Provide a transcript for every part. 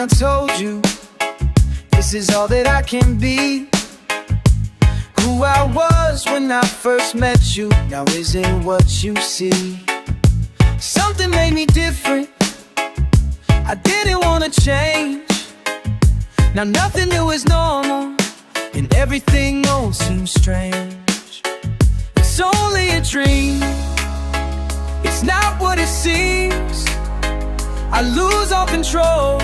I told you this is all that I can be. Who I was when I first met you now isn't what you see. Something made me different, I didn't wanna change. Now nothing new is normal, and everything old seems strange. It's only a dream, it's not what it seems. I lose all control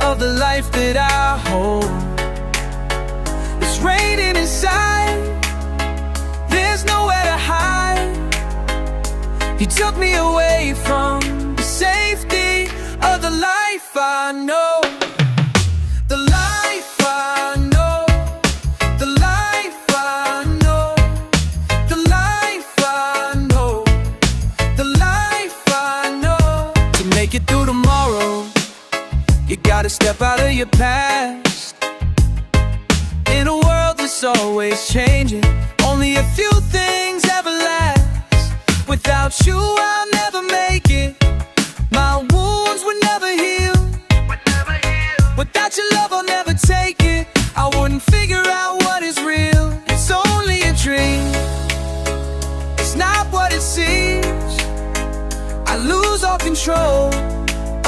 of the life that I hold. It's raining inside, there's nowhere to hide. You took me away from the safety of the life I know. The life I know, the life I know, the life I know, the life I know. To make it through tomorrow, you gotta step out of your past. In a world that's always changing, only a few things ever last. Without you I'll never make it, my wounds would never heal. Without your love I'll never take it, I wouldn't figure out what is real. It's only a dream, it's not what it seems. I lose all control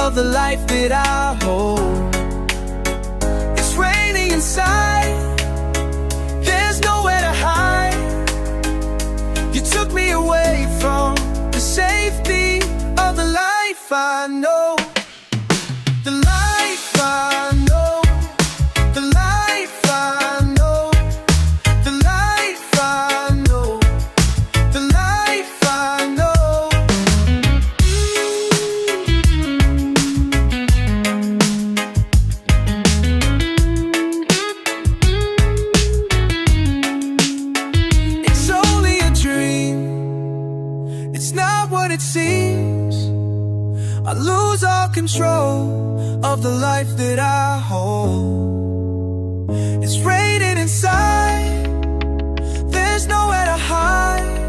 of the life that I hold. It's raining inside, there's nowhere to hide. You took me away from the safety of the life I know. The life I know, the life I know, the life I know, the life I know. It's only a dream, it's not what it seems. I lose all control of the life that I hold. It's raining inside, there's nowhere to hide.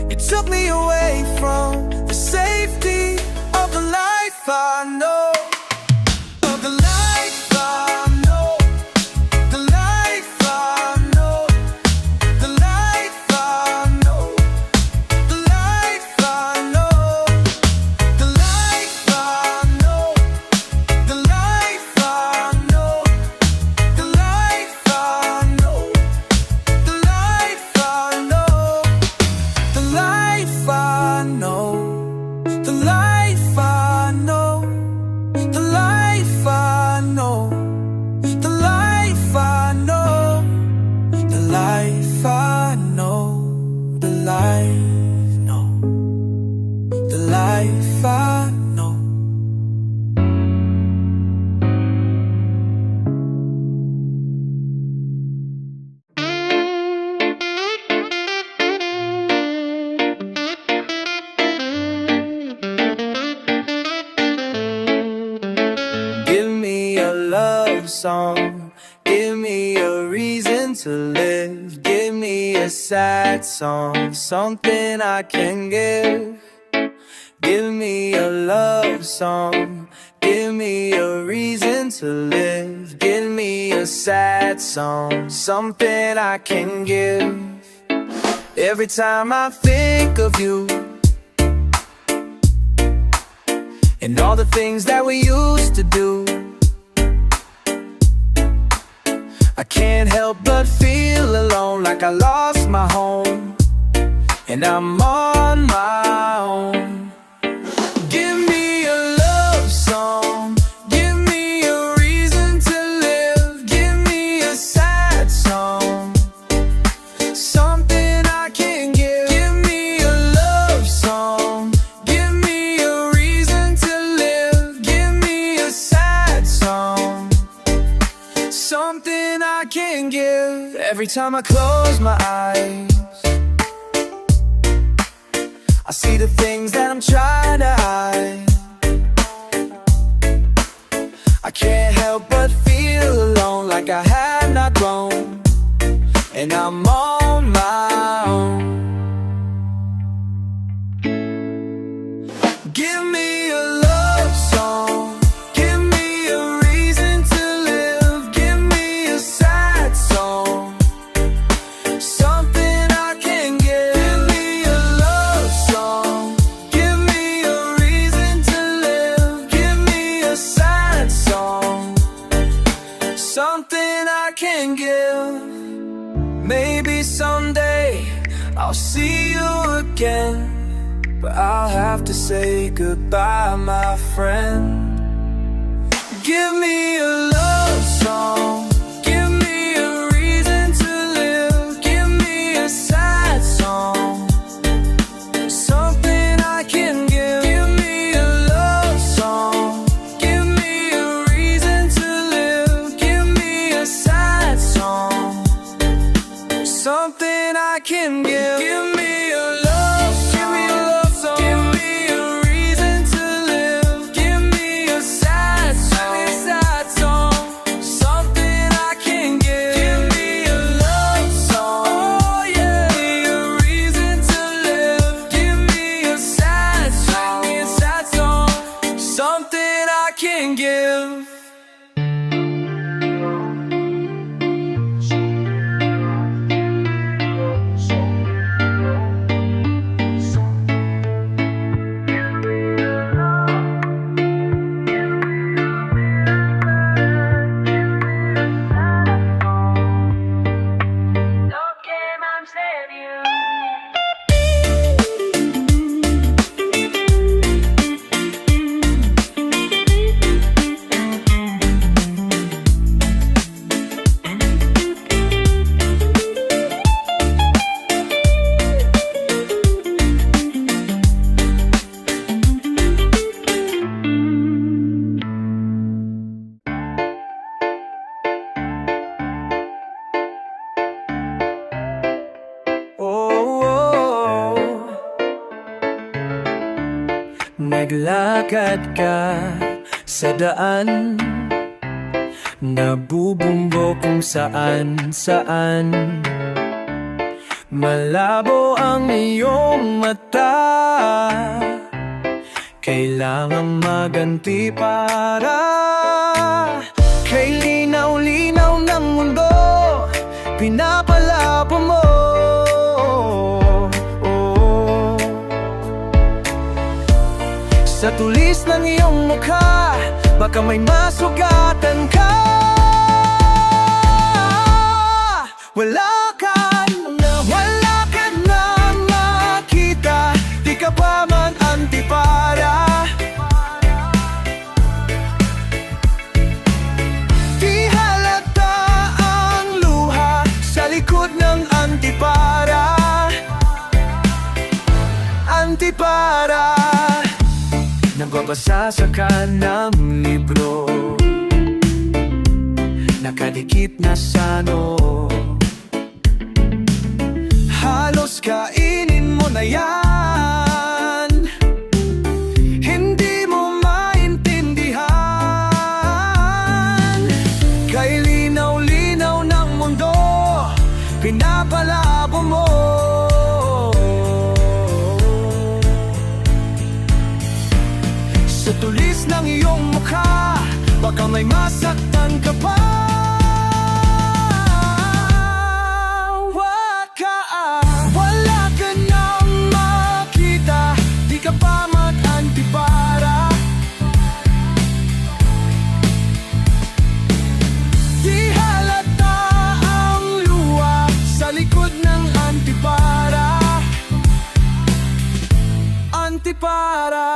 You took me away from the safety of the life I know. Of the life I know, the life I know, the life I know, the life I know, the life I know, the life I know, the life I know, the life I know, the life I know, the life I know, the life I know, the life I know, the life I know, the life, no, the life I know. Give me a love song, give me a reason to live. Give me a sad song, something I can give. Give me a love song, give me a reason to live. Give me a sad song, something I can give. Every time I think of you and all the things that we used to do, I can't help but feel alone, like I lost my home and I'm on my own. Give me a love song, give me a reason to live. Give me a sad song, something I can give. Give me a love song, give me a reason to live. Give me a sad song, something I can give. Every time I close my eyes, I see the things that I'm trying to hide. I can't help but feel alone, like I have not grown and I'm on my own. Give me a love song, give me I can give. Maybe someday I'll see you again, but I'll have to say goodbye, my friend. Give me a love song, give me a reason to live, give me a sad song, something I can give. Give me a love song, give me a reason to live, give me a sad song, something I can give. Give me a love song, give me a love song, give me a reason to live, give me a sad song, something I can give. Give me a love song, oh yeah, give me a reason to live, give me a sad song, something I can give. Naglakad ka sa daan, nabubunggo kung saan-saan. Malabo ang iyong mata, kailangang maganti para kay linaw-linaw ng mundo, pinapalabo mo. Sa tulis ng iyong mukha, baka may masugatan ka. Wala ka na makita, di ka pa mag-antipara. Di halata ang luha sa likod ng antipara. Antipara. Nagbabasa sa kanang libro, nakadikit na sano, halos kainin mo na yan, hindi mo maintindihan. Kay linaw-linaw ng mundo, pinapalabo mo. Sa tulis ng iyong mukha, baka may masaktan ka pa. Wala ka nang makita, di ka pa mag-antipara. Di halata ang luha sa likod ng antipara. Antipara.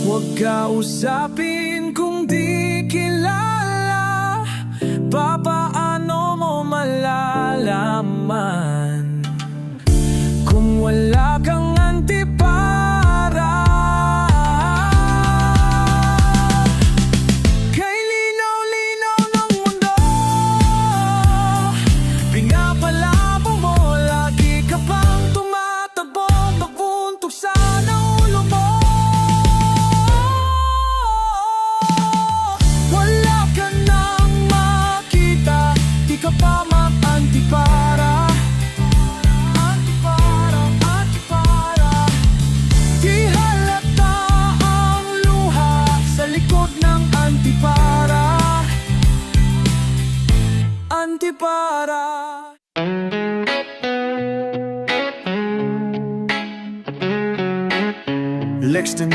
Huwag ka usapin kung di kilala, papaano mo malalaman kung wala kang antipara? Kay linaw-linaw ng mundo, pinapalabo mo, lagi ka pang tumatabog, nagbuntok sa ulo mo. Ka pa mag-antipara, antipara. Di halata ang luha sa likod ng antipara. Antipara. Lexton,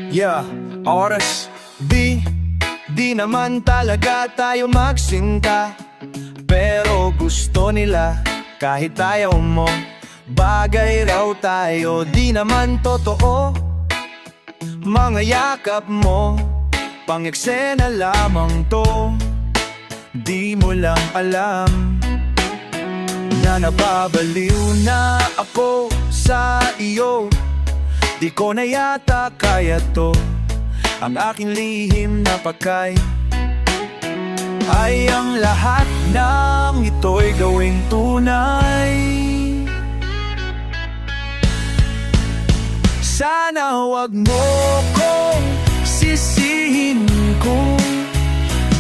yeah, oras, Di naman talaga tayo magsinta, pero gusto nila kahit ayaw mo. Bagay raw tayo, di naman totoo. Mga yakap mo, pang-eksena lamang to. Di mo lang alam na nababaliw na ako sa iyo. Di ko na yata kaya to. Ang aking lihim na pagkay ay ang lahat ng ito'y gawing tunay. Sana wag mo kong sisihin kung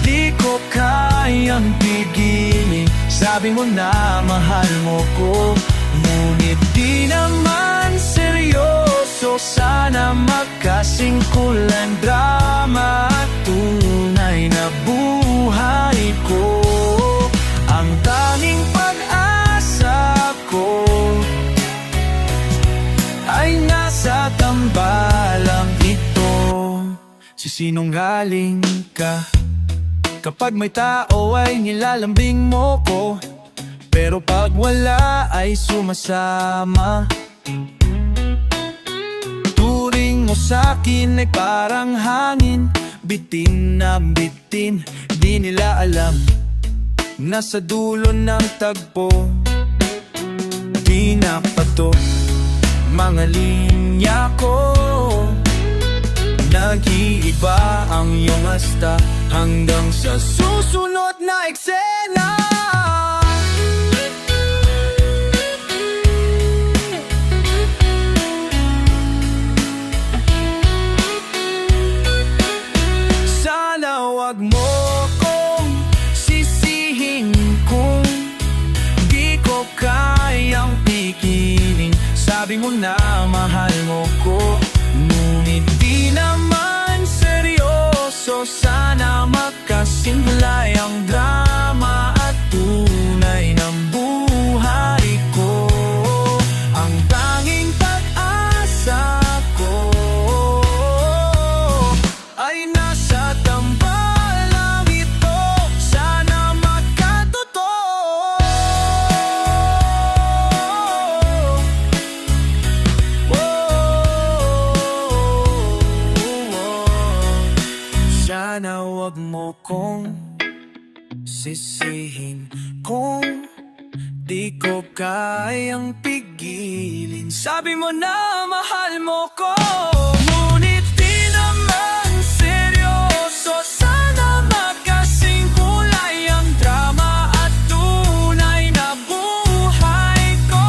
di ko kayang pigilin. Sabi mo na mahal mo ko, ngunit di naman seryoso. Sana magkasingkulan drama at tunay na buhay ko. Ang tanging pag-asa ko ay nasa tambalang ito. Sisinungaling ka kapag may tao ay nilalambing mo ko, pero pag wala ay sumasama. Turing mo sa'kin ay parang hangin, bitin na bitin. Di nila alam na sa dulo ng tagpo di na pato mga linya ko. Nag-iiba ang iyong hasta hanggang sa susunod na eksena. Sana wag mo kong sisihin kung di ko kayang pigilin. Sabi mo na mahal mo ko, ngunit di naman seryoso. Sana magkasimplay ang drama at tunay ng buhay ko. Ang tanging pag-asa ko ay nasa tambalang ito. Sana magkatotoo. Sana wag mo kong sisihin kung di ko kayang pigilin. Sabi mo na mahal mo ko, ngunit di naman seryoso. Sana magkasingkulay ang drama at tunay na buhay ko.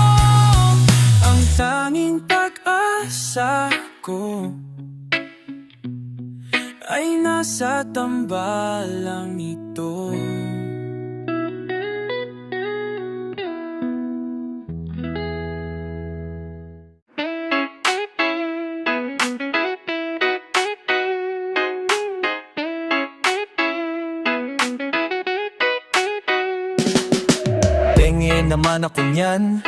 Ang tanging pag-asa ko ay nasa tambalang ito. Tingin naman ako niyan,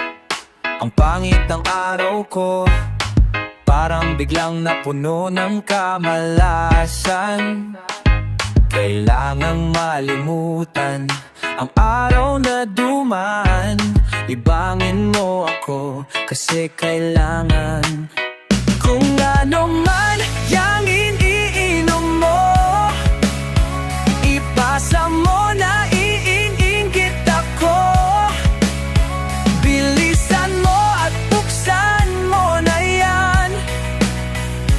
ang pangit ng araw ko, parang biglang napuno ng kamalasan. Kailangang malimutan ang araw na dumaan. Ibangin mo ako kasi kailangan. Kung ano man yang iniinom mo, ipasa mo na iingit ako. Bilisan mo at buksan mo na yan,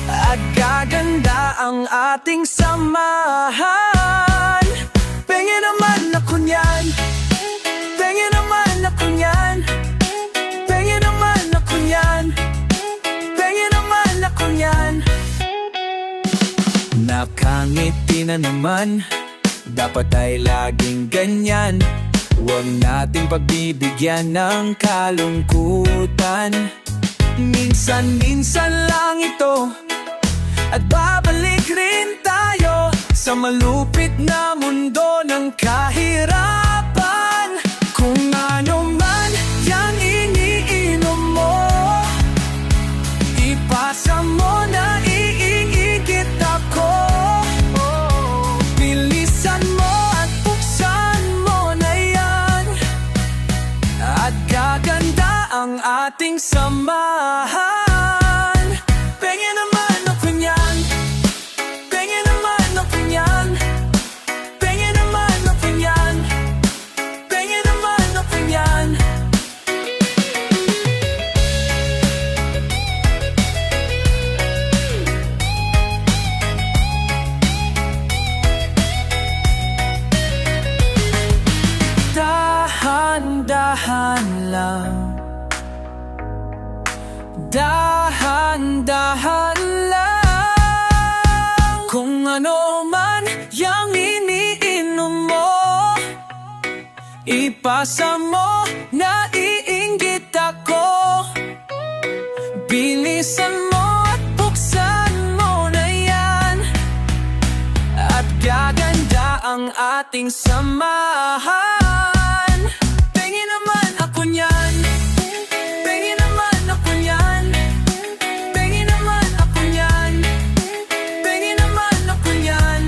at gaganda ang ating samahan. Pengen naman ako niyan, pengen naman ako niyan, pengen naman ako niyan, pengen naman ako niyan. Nakangiti na naman, dapat ay laging ganyan. Huwag nating pagbibigyan ng kalungkutan. Minsan-minsan lang ito, at babalik rin tayo sa malupit na mundo ng kahirapan. Kung ano man yang iniinom mo, ipasa mo na iingit ako. samahan. Pengen naman ako niyan, pengen naman ako niyan, pengen naman ako niyan, pengen naman ako niyan. Dahan-dahan lang, dahan-dahan lang. Kung ano man yang iniinom mo, ipasa mo, naiinggit ako. Bilisan mo at buksan mo na yan, at gaganda ang ating samahan. Pengen naman ako niyan, pengen naman ako niyan, pengen naman ako niyan, pengen naman ako niyan,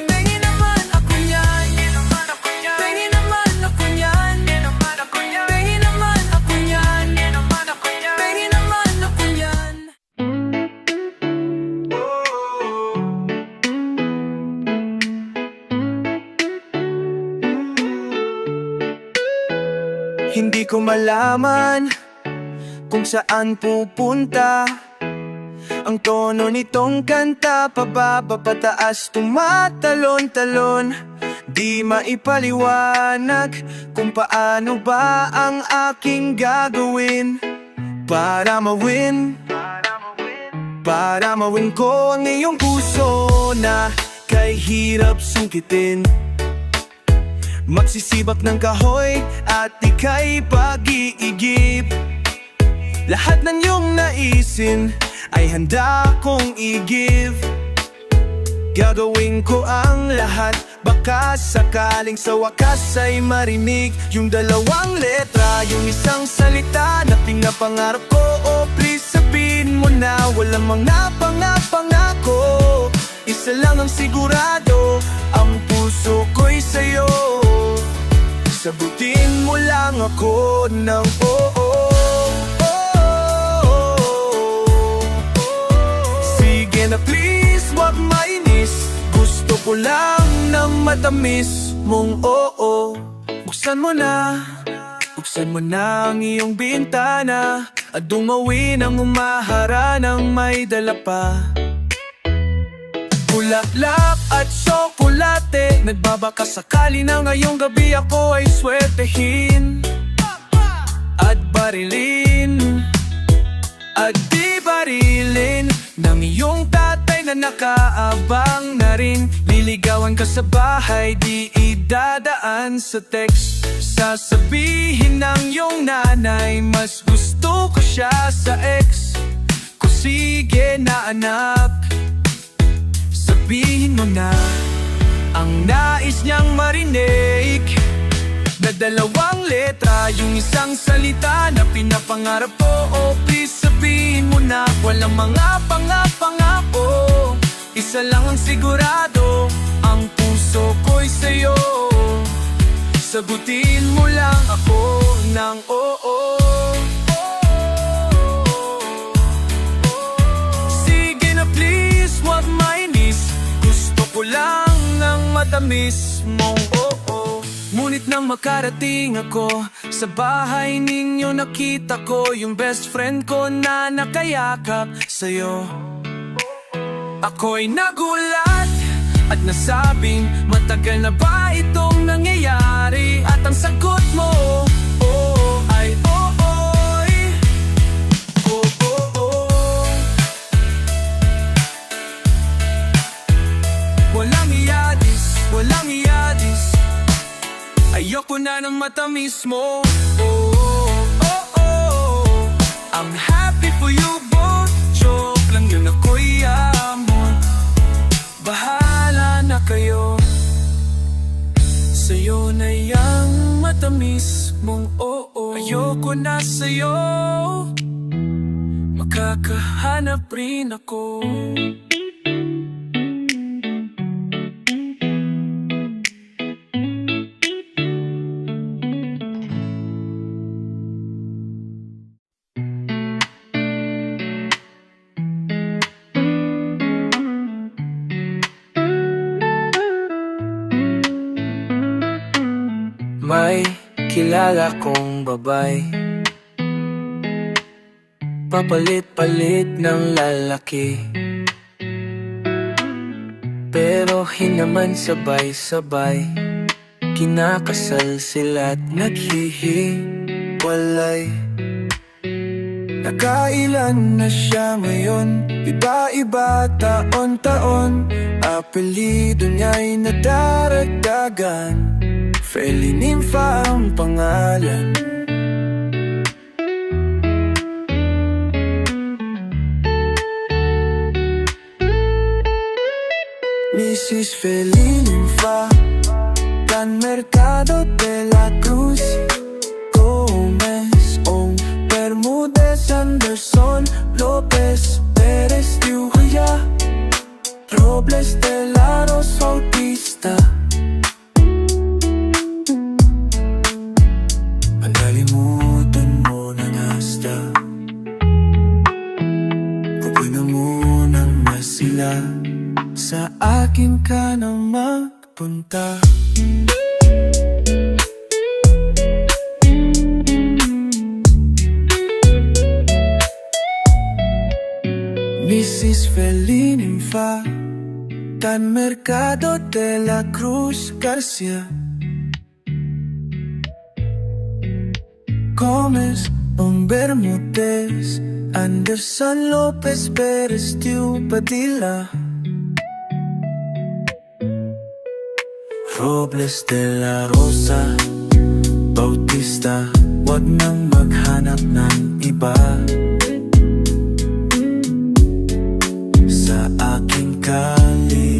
pengen naman ako niyan, pengen naman ako niyan, pengen naman ako niyan, pengen naman ako niyan, pengen naman ako niyan, pengen naman ako niyan. Hindi ko malaman kung saan pupunta ang tono nitong kanta, pababa pataas tumatalon-talon. Di maipaliwanag kung paano ba ang aking gagawin para mawin, para mawin ko ang iyong puso na kay hirap sungkitin. Magsisibak ng kahoy at ika'y pag-iigib. Lahat ng iyong naisin ay handa kong i-give. Gagawin ko ang lahat, baka sakaling sa wakas ay marinig yung dalawang letra, yung isang salita na pinapangarap ko. O please sabihin mo na walang mga pangako. Isa lang ang sigurado, ang puso ko'y sa'yo. Sagutin mo lang ako ng oo. Sige na please, wag mainis. Gusto ko lang ng matamis mong oo. Buksan mo na ang iyong bintana at dumawin ang umahara ng may dala pa. Bulaklak at tsokolate, nagbabaka sakali na ngayong gabi ako ay swertehin at barilin, at di barilin ng iyong tatay na nakaabang na rin. Liligawan ka sa bahay, di idadaan sa text. Sasabihin ng iyong nanay, mas gusto ko siya sa ex ko. Sige na anak, sabihin mo na ang nais niyang marinig, na dalawang letra, yung isang salita na pinapangarap ko. O please sabihin mo na walang mga pangako. Isa lang ang sigurado, ang puso ko'y sa'yo. Sagutin mo lang ako ng oo. Sige na please, wag mainis. Gusto ko lang ng matamis mong oo. Ngunit nang makarating ako sa bahay ninyo, nakita ko yung best friend ko na nakayakap sa'yo. Ako'y nagulat at nasabing, matagal na ba itong nangyayari? At ang sagot mo, oo ay oo'y, oo. Walang iyadis, ayoko na ng matamis mo. I'm happy for you both. Joke lang yun, ako'y amon. Bahala na kayo, sa'yo na yang matamis mong oo. Ayoko na sa'yo, makakahanap rin ako. May kilala kong babay, papalit-palit ng lalaki, pero hinaman sabay-sabay, kinakasal sila't naghihiwalay. Nakailan na siya ngayon, iba-iba taon-taon, apelido niya'y nadaragdagan, Feli Nympha ang pangalan. Mrs. Feli Nympha Tan Mercado de la Cruz Gomez Ong Bermudez Anderson Lopez Perez Diuya Robles de la Rosa Bautista. Panalimutan mo na hasta, kukunin na muna na sila, sa akin ka na magpunta. Mrs. Feli Nympha Tan Mercado de la Cruz Garcia Gomez Ong Bermudez Anderson Lopez Perez Tiu Padilla Robles de la Rosa Bautista. Huwag nang maghanap ng iba, sa aking kaliligaya.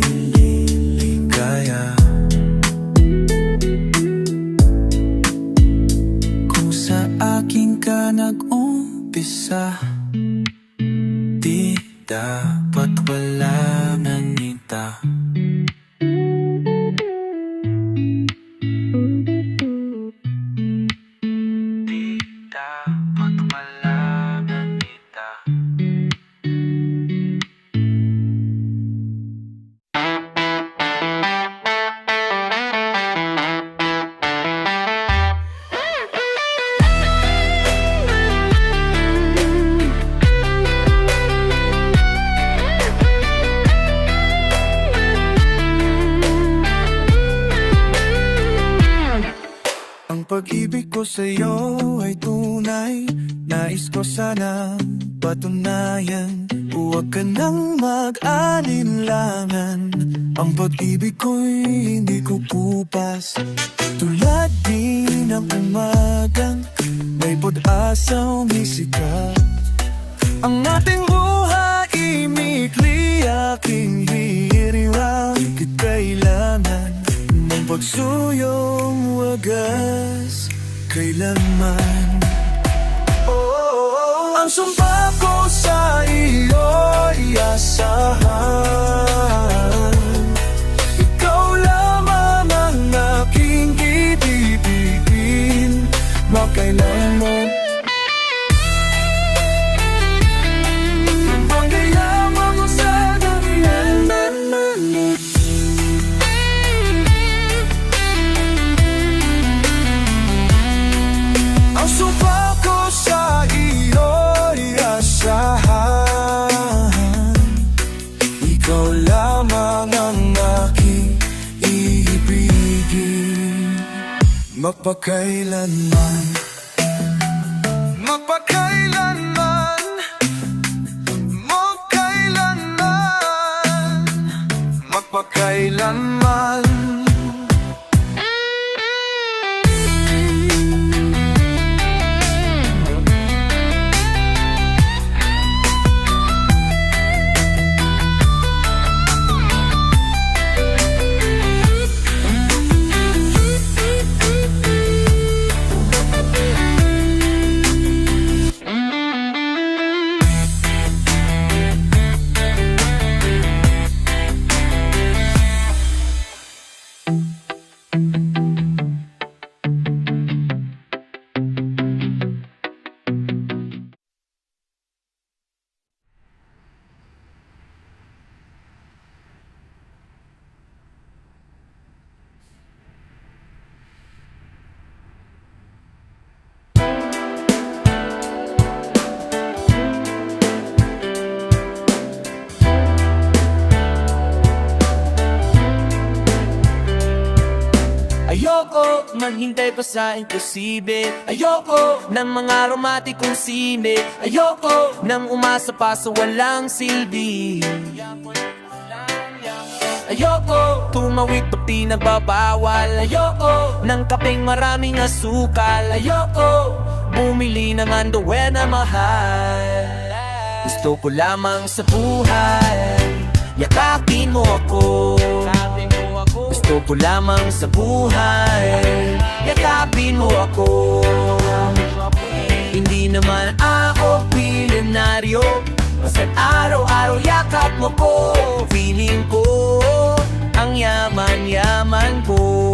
Kung sa aking ka nag-umpisa, di dapat wala nanita. Ang pag-ibig ko sa'yo ay tunay, nais ko sanang patunayan. Huwag ka nang mag-alinlangan, ang pag-ibig ko'y hindi kukupas. Tulad din ng umagang may pag-asa umisikat, ang ating buhay imikli, aking hiriwang higit kailangan ng pagsuyong wagas kailanman. Ang sumpa ko sa iyo'y asahan, ikaw lamang ang aking ibibigin makailanman. Mapakailanman, mapakailanman, magkailanman, mapakailanman. Ayoko maghintay pa sa imposible. Ayoko ng mga romantikong sine. Ayoko ng umasa pa sa walang silbi. Ayoko tumawid pa pinagbabawal. Ayoko ng kapeng maraming asukal. Ayoko bumili ng underwear na mahal. Gusto ko lamang sa buhay yakapin mo ako. Gusto ko lamang sa buhay yakapin mo ako. Hindi naman ako milyonaryo, basta't araw-araw yakap mo ko. Feeling ko ang yaman-yaman ko.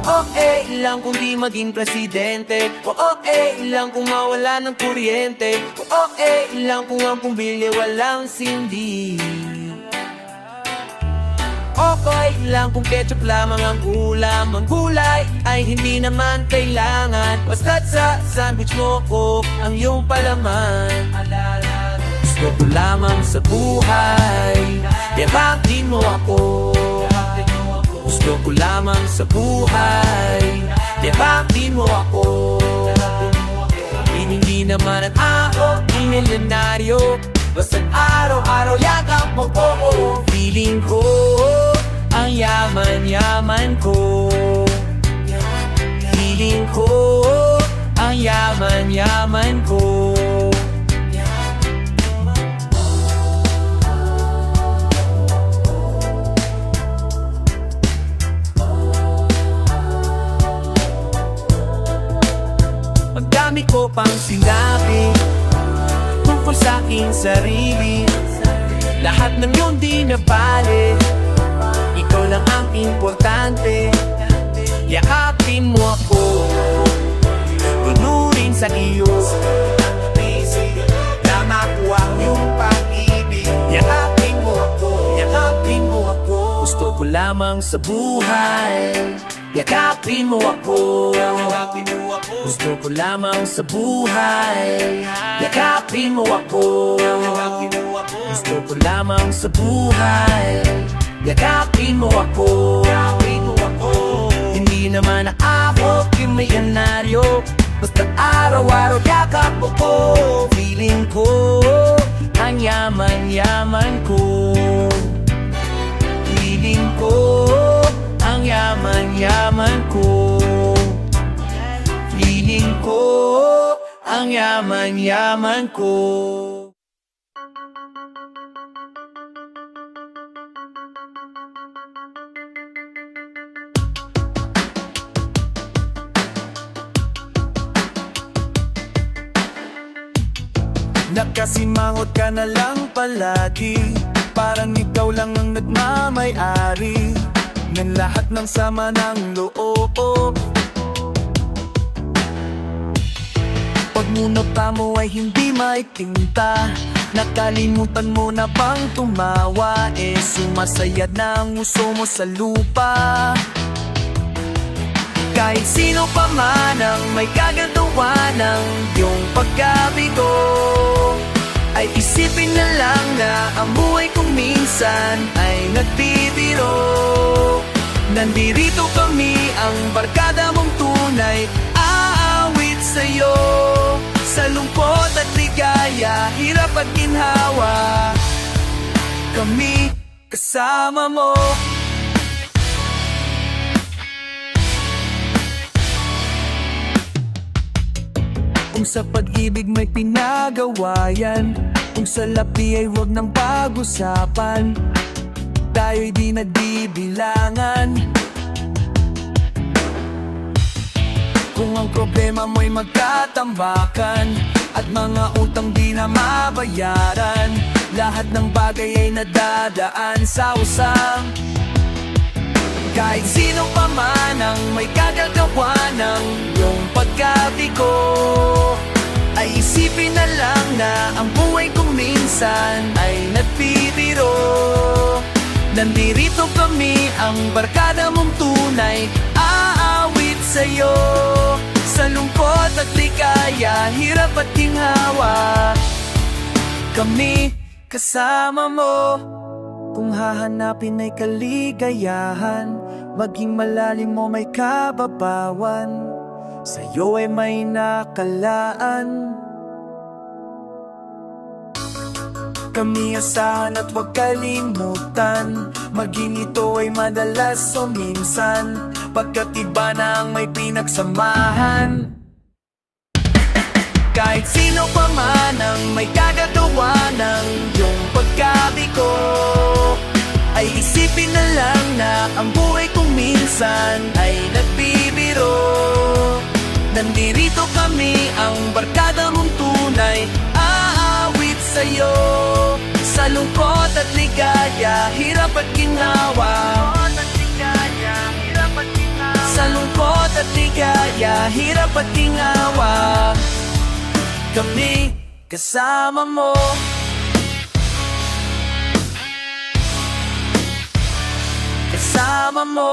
Okay lang kung di maging presidente. Okay lang kung mawala ng kuryente. Okay lang kung ang pumili walang sindi. Okay lang kung ketchup lamang ang ulam. Ang gulay ay hindi naman kailangan, basta't sa sandwich mo ko ang iyong palaman. Gusto ko lamang sa buhay yakapin mo ako. Gusto ko lamang sa buhay yakapin mo ako. Hindi naman ako milyonaryo, basta't araw-araw yakap mo ko. Feeling ko ang yaman-yaman ko. Feeling ko ang yaman-yaman ko. Magdami ko pang sinabi tungkol sa aking sarili. Lahat ng yun di na bale, ikaw lang ang importante. Yakapin mo ako, tunurin sa iyo na makuha yung pag-ibig. Yakapin mo ako, yakapin mo ako. Gusto ko lamang sa buhay yakapin mo ako. Gusto ko lamang sa buhay yakapin mo ako. Gusto ko lamang sa buhay yakapin mo ako. Hindi naman ako milyonaryo, basta't araw-araw yakap mo ko. Feeling ko ang yaman-yaman ko. Feeling ko ang yaman-yaman ko. Feeling ko ang yaman-yaman ko. Nakasimangot ka na lang palagi, parang ikaw lang ang nagmamay-ari ng lahat ng sama ng loob. Pagmunot mo ay hindi may tinta, nakalimutan mo na bang tumawa. Sumasayad na ang uso mo sa lupa. Kahit sino pa man ang may kagagawa ng iyong pagkabigo, ay isipin na lang na ang buhay kong minsan ay nagbibiro. Nandirito kami, ang barkada mong tunay, aawit sa'yo. Sa lungkot at ligaya, hirap at ginhawa, kami kasama mo. Kung sa pag-ibig may pinagawa yan, kung sa lapi ay huwag nang pag-usapan, tayo'y di nagbibilangan. Kung ang problema mo'y magkatambakan at mga utang di na mabayaran, lahat ng bagay ay nadadaan sa usang. Kahit sino pa man ang may kagagawa ng iyong pagkabigo, ay isipin na lang na ang buhay kong minsan ay nagbibiro. Nandirito kami, ang barkada mong tunay, aawit sa'yo. Sa lungkot at ligaya, hirap at ginhawa, kami kasama mo. Kung hahanapin ay kaligayahan, maging malalim mo may kababawan, sa'yo ay may nakalaan. Kami asahan at huwag kalimutan, maging ito ay madalas o minsan, pagkat iba na ang may pinagsamahan. Kahit sino pa man ang may gagagawa ng iyong pagkabigo, ay isipin na lang na ang buhay kong minsan ay nagbibiro. Nandirito kami, ang barkada mong tunay, aawit sa'yo. Sa lungkot at ligaya, hirap at ginawa. Sa lungkot at ligaya, hirap at ginawa, kami kasama mo. Kasama mo.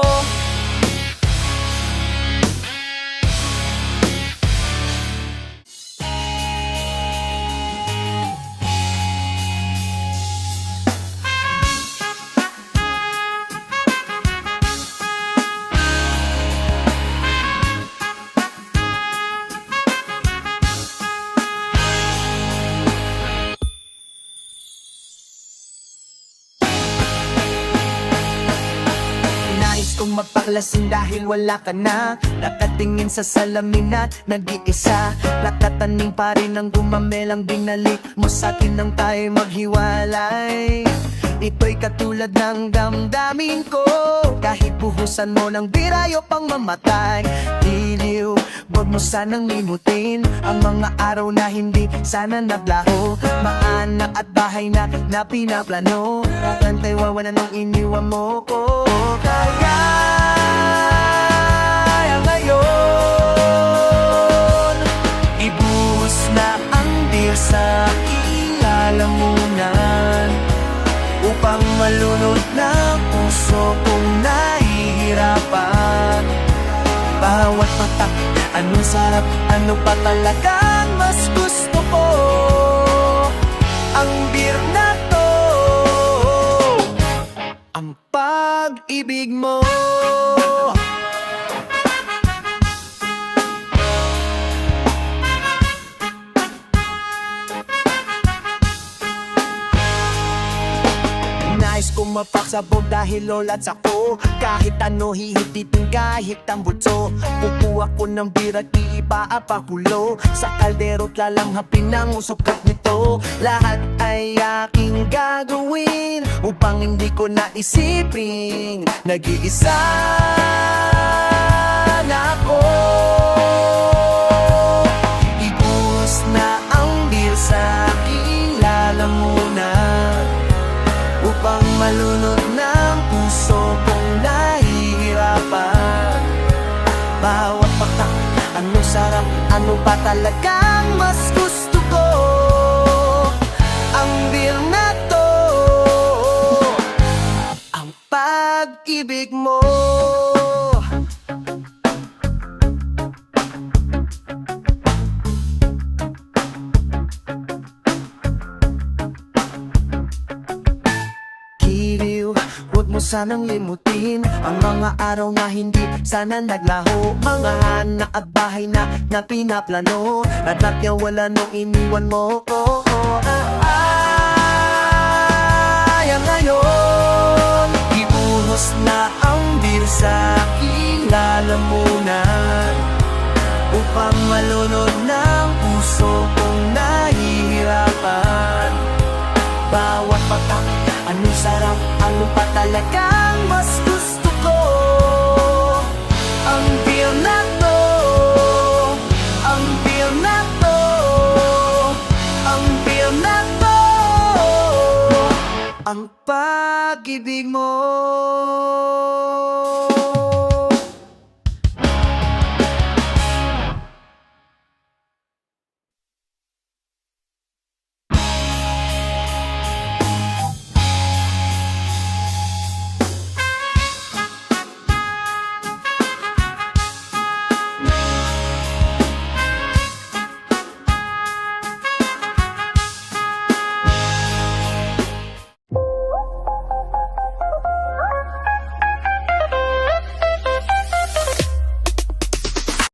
Kung magpaklasin dahil wala ka na, nakatingin sa salamin at nag-iisa, nakataning pa rin ang gumamelang binalik mo sa'kin nang tayo maghiwalay. Ito'y katulad ng damdamin ko, kahit buhusan mo ng birayo pang mamatay. Diliw, wag mo sanang limutin ang mga araw na hindi sana naglaho. Maanak at bahay na pinaplano, kakantay wawanan nung iniwan mo ko. Kaya ngayon, ibuhos na ang deal sa aking lalamunan, upang malunod ng puso kong nahihirapan. Bawat patak, anong sarap, ano pa talagang mas gusto ko, ang beer na to, ang pag-ibig mo. Nais kong mapaksabog dahil lolat ako, kahit ano hihipitin kahit ang butso. Kukuha ko ng bira at iipaapakulo sa kaldero't lalanghapin ng usukat nito. Lahat ay aking gagawin upang hindi ko naisipin nag-iisa na ako. Ibuhos na ang beer sa aking lalamunan, upang malunod ng puso kong nahihirapan. Bawat patak, anong sarap, ano pa talagang mas gusto ko, ang beer na to, ang pag-ibig mo. Huwag mo sanang limutin ang mga araw na hindi sana naglaho. Mga anak at bahay na pinaplano, at wala nung iniwan mo ko. Ngayon, ibuhos na ang beer sa aking lalamunan, upang malunod ng puso kong nahihirapan. Bawat patak, anong sarap, ano pa talagang mas gusto ko, ang beer na to, ang beer na to, ang beer na to, ang pag-ibig mo.